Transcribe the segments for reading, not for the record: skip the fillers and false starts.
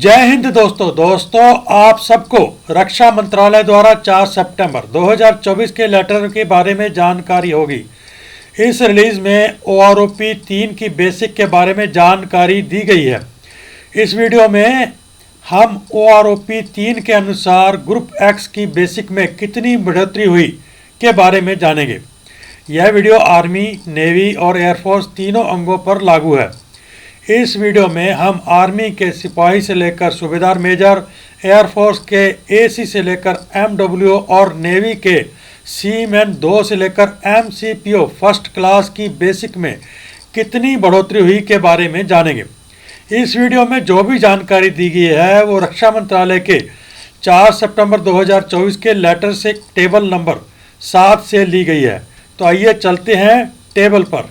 जय हिंद दोस्तों आप सबको रक्षा मंत्रालय द्वारा 4 सितंबर 2024 के लेटर के बारे में जानकारी होगी। इस रिलीज में OROP 3 की बेसिक के बारे में जानकारी दी गई है। इस वीडियो में हम OROP 3 के अनुसार ग्रुप X की बेसिक में कितनी बढ़ोतरी हुई के बारे में जानेंगे। यह वीडियो आर्मी, नेवी और एयरफोर्स तीनों अंगों पर लागू है। इस वीडियो में हम आर्मी के सिपाही से लेकर सूबेदार मेजर, एयरफोर्स के AC से लेकर MWO और नेवी के सीमैन 2 से लेकर MCPO फर्स्ट क्लास की बेसिक में कितनी बढ़ोतरी हुई के बारे में जानेंगे। इस वीडियो में जो भी जानकारी दी गई है वो रक्षा मंत्रालय के 4 सितंबर 2024 के लेटर से टेबल नंबर 7 से ली गई है। तो आइए चलते हैं टेबल पर।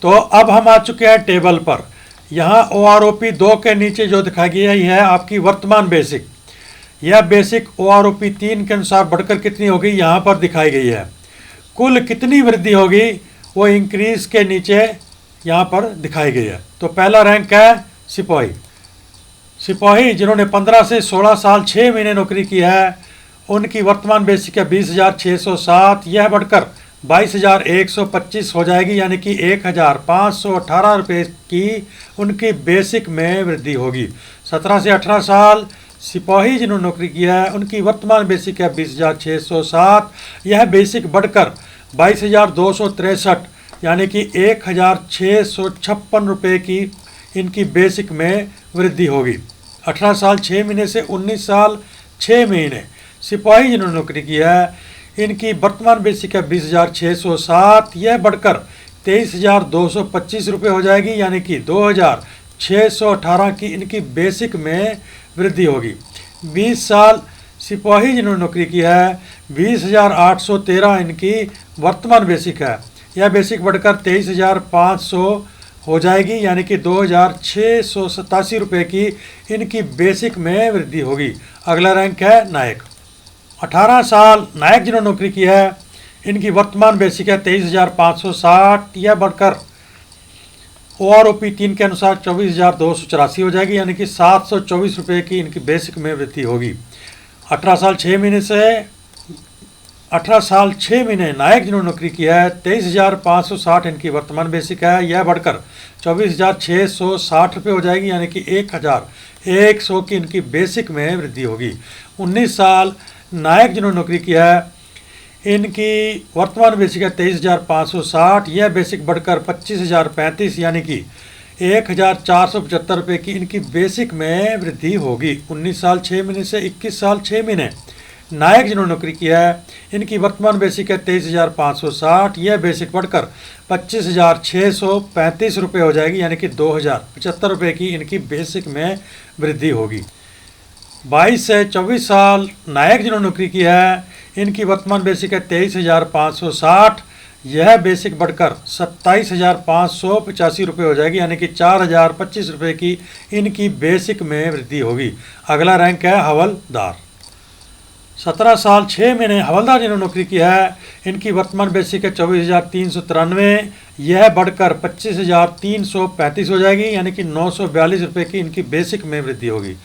तो अब हम आ चुके हैं टेबल पर। यहाँ OROP 2 के नीचे जो दिखाई गई है आपकी वर्तमान बेसिक। यह बेसिक OROP 3 के अनुसार बढ़कर कितनी होगी यहाँ पर दिखाई गई है। कुल कितनी वृद्धि होगी वो इंक्रीज के नीचे यहाँ पर दिखाई गई है। तो पहला रैंक है सिपाही जिन्होंने 15 से 16 साल 6 महीने नौकरी की है, उनकी वर्तमान बेसिक है 20,607। यह बढ़कर 22,125 हो जाएगी, यानी कि 1,518 रुपये की उनकी बेसिक में वृद्धि होगी। 17 से 18 साल सिपाही जिन्होंने नौकरी किया है उनकी वर्तमान बेसिक है 20,607। यह बेसिक बढ़कर 22,263 यानी कि 1,656 रुपये की इनकी बेसिक में वृद्धि होगी। 18 साल 6 महीने से 19 साल 6 महीने सिपाही जिन्होंने नौकरी किया है इनकी वर्तमान बेसिक है 20,607। यह बढ़कर 23,225 रुपये हो जाएगी, यानी कि 2,618 की इनकी बेसिक में वृद्धि होगी। 20 साल सिपाही जिन्होंने नौकरी किया है 20,813 इनकी वर्तमान बेसिक है। यह बेसिक बढ़कर 23,500 हो जाएगी, यानी कि 2,687 रुपये की इनकी बेसिक में वृद्धि होगी। अगला रैंक है नायक। 18 साल नायक जिन्होंने नौकरी की है इनकी वर्तमान बेसिक है 23,560। यह बढ़कर OROP 3 के अनुसार 24,284 हो जाएगी, यानी कि 724 रुपये की इनकी बेसिक में वृद्धि होगी। 18 साल 6 महीने नायक जिन्होंने नौकरी किया है 23,560 इनकी वर्तमान बेसिक है। यह बढ़कर 24,660 रुपये हो जाएगी, यानी कि 1,100 की इनकी बेसिक में वृद्धि होगी। 19 साल नायक जिन्होंने नौकरी किया है इनकी वर्तमान बेसिक है 23,560। यह बेसिक बढ़कर 25,035 यानी कि 1,475 रुपये की इनकी बेसिक में वृद्धि होगी। 19 साल 6 महीने से 21 साल 6 महीने नायक जिन्होंने नौकरी किया है इनकी वर्तमान बेसिक है 23,560। यह बेसिक बढ़कर 25,635 रुपये हो जाएगी, यानी कि 2,075 रुपये की इनकी बेसिक में वृद्धि होगी। 22 से 24 साल नायक जिन्होंने नौकरी की है इनकी वर्तमान बेसिक है 23,560। यह बेसिक बढ़कर 27,585 रुपये हो जाएगी, यानी कि 4,025 रुपये की इनकी बेसिक में वृद्धि होगी। अगला रैंक है हवलदार। 17 साल 6 महीने हवलदार जिन्होंने नौकरी की है इनकी वर्तमान बेसिक है 24,393। यह बढ़कर 25,335 हो जाएगी, यानी कि 942 रुपये की इनकी बेसिक में वृद्धि होगी।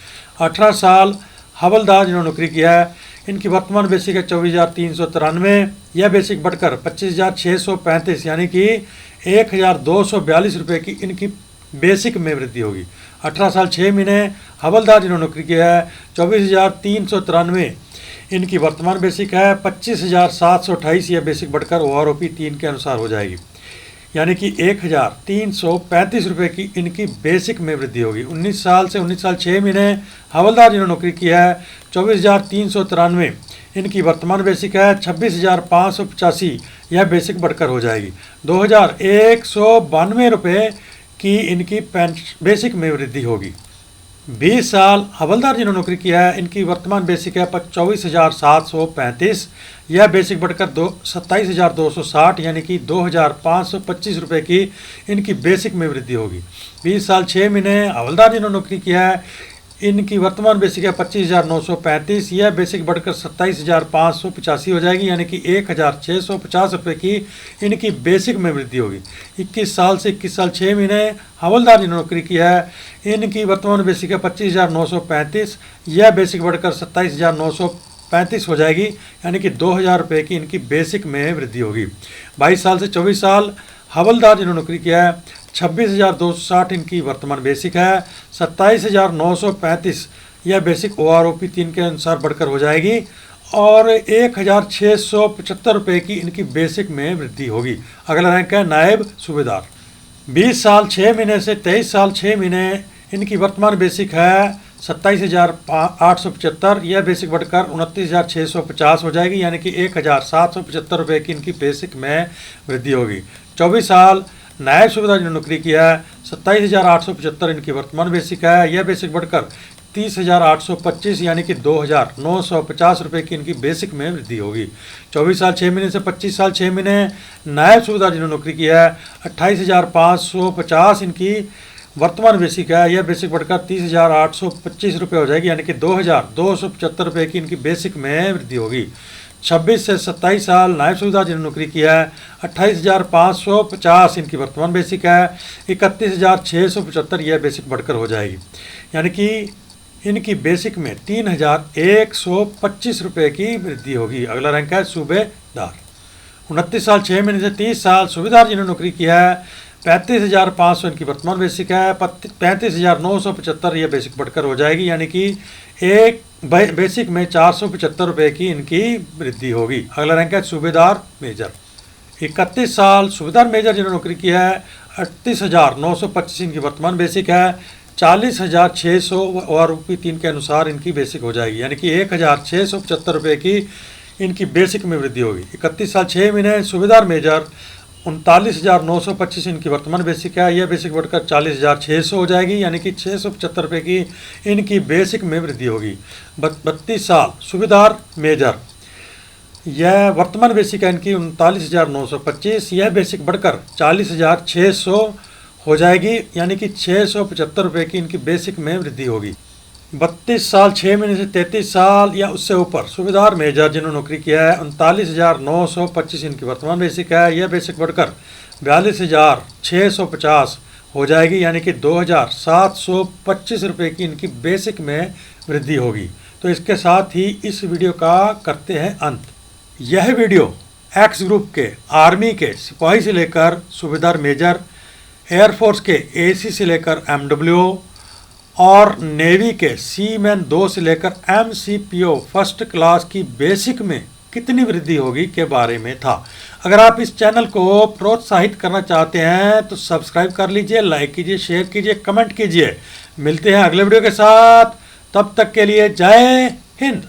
18 साल हवलदार जिन्होंने नौकरी किया है इनकी वर्तमान बेसिक है 24,393। यह बेसिक बढ़कर 25,635 यानी कि 1,242 रुपये की इनकी बेसिक में वृद्धि होगी। 18 साल 6 महीने हवलदार जिन्होंने नौकरी किया है 24,393 इनकी वर्तमान बेसिक है। 25,728 यह बेसिक बढ़कर OROP 3 के अनुसार हो जाएगी, यानी कि 1,335 रुपये की इनकी बेसिक में वृद्धि होगी। 19 साल से 19 साल 6 महीने हवलदार जिन्होंने नौकरी किया है 24,393 इनकी वर्तमान बेसिक है। 26,585 यह बेसिक बढ़कर हो जाएगी। 2,192 रुपये की इनकी बेसिक में वृद्धि होगी। 20 साल हवलदार जिन्होंने नौकरी किया है इनकी वर्तमान बेसिक है 24,735। यह बेसिक बढ़कर 27,260 यानी कि 2,525 रुपये की इनकी बेसिक में वृद्धि होगी। 20 साल 6 महीने हवलदार जिन्होंने नौकरी किया है इनकी वर्तमान बेसिक है 25,935, यह बेसिक बढ़कर 27,585 हो जाएगी, यानी कि 1,650 रुपये की इनकी बेसिक में वृद्धि होगी। 21 साल से 21 साल 6 महीने हवलदार जिन्होंने नौकरी किया है, इनकी वर्तमान बेसिक है 25,935, यह बेसिक बढ़कर 27,935 हो जाएगी, यानी कि 2,000 रुपये की इनकी बेसिक में वृद्धि होगी। 22 साल से 24 साल हवलदार जिन्होंने नौकरी किया है, 26,260 इनकी वर्तमान बेसिक है, 27,935 यह बेसिक OROP 3 के अनुसार बढ़कर हो जाएगी और 1,675 रुपये की इनकी बेसिक में वृद्धि होगी। अगला रैंक है नायब सूबेदार। 20 साल 6 महीने से 23 साल 6 महीने इनकी वर्तमान बेसिक है 27,875, यह बेसिक बढ़कर 29,650 हो जाएगी, यानी कि 1,775 रुपये की इनकी बेसिक में वृद्धि होगी। 24 साल नायब सूबेदार जिन्होंने नौकरी किया है, 27,875 इनकी वर्तमान बेसिक है, यह बेसिक बढ़कर 30,825 यानी कि 2,950 रुपये की इनकी बेसिक में वृद्धि होगी। 24 साल 6 महीने से 25 साल 6 महीने नायब सूबेदार जिन्होंने नौकरी किया है, 28,550 इनकी वर्तमान बेसिक है, यह बेसिक बढ़कर 30,825 रुपये हो जाएगी, यानी कि 2,275 रुपये की इनकी बेसिक में वृद्धि होगी। 26 से 27 साल नायब सूबेदार जिन्होंने नौकरी किया है, 28,550 इनकी वर्तमान बेसिक है, 31,675 यह बेसिक बढ़कर हो जाएगी, यानी कि इनकी बेसिक में 3,125 रुपये की वृद्धि होगी। अगला रैंक है सूबेदार। 29 साल 6 महीने से 30 साल सूबेदार जिन्होंने नौकरी किया है, 35,500 इनकी वर्तमान बेसिक है, 35,975 यह बेसिक बढ़कर हो जाएगी, यानी कि एक बेसिक में 475 रुपये की इनकी वृद्धि होगी। अगला रैंक है सूबेदार मेजर। 31 साल सूबेदार मेजर जिन्होंने नौकरी किया है, 38,925 इनकी वर्तमान बेसिक है, 40,600 OROP 3 के अनुसार इनकी बेसिक हो जाएगी, यानी कि 1,675 रुपये की इनकी बेसिक में वृद्धि होगी। 31 साल 6 महीने सूबेदार मेजर, 39,925 इनकी वर्तमान बेसिक है, यह बेसिक बढ़कर 40,600 हो जाएगी, यानी कि 675 रुपये की इनकी बेसिक में वृद्धि होगी। 32 साल सूबेदार मेजर, यह वर्तमान बेसिक है इनकी 39,925, यह बेसिक बढ़कर 40,600 हो जाएगी, यानी कि 675 रुपये की इनकी बेसिक में वृद्धि होगी। 32 साल 6 महीने से 33 साल या उससे ऊपर सूबेदार मेजर जिन्होंने नौकरी किया है, 39,925 इनकी वर्तमान बेसिक है, यह बेसिक बढ़कर 42,650 हो जाएगी, यानी कि 2,725 रुपये की इनकी बेसिक में वृद्धि होगी। तो इसके साथ ही इस वीडियो का करते हैं अंत। यह वीडियो एक्स ग्रुप के आर्मी के सिपाही से लेकर सूबेदार मेजर, एयरफोर्स के AC से लेकर MWO और नेवी के सीमैन 2 से लेकर MCPO फर्स्ट क्लास की बेसिक में कितनी वृद्धि होगी के बारे में था। अगर आप इस चैनल को प्रोत्साहित करना चाहते हैं तो सब्सक्राइब कर लीजिए, लाइक कीजिए, शेयर कीजिए, कमेंट कीजिए। मिलते हैं अगले वीडियो के साथ, तब तक के लिए जय हिंद।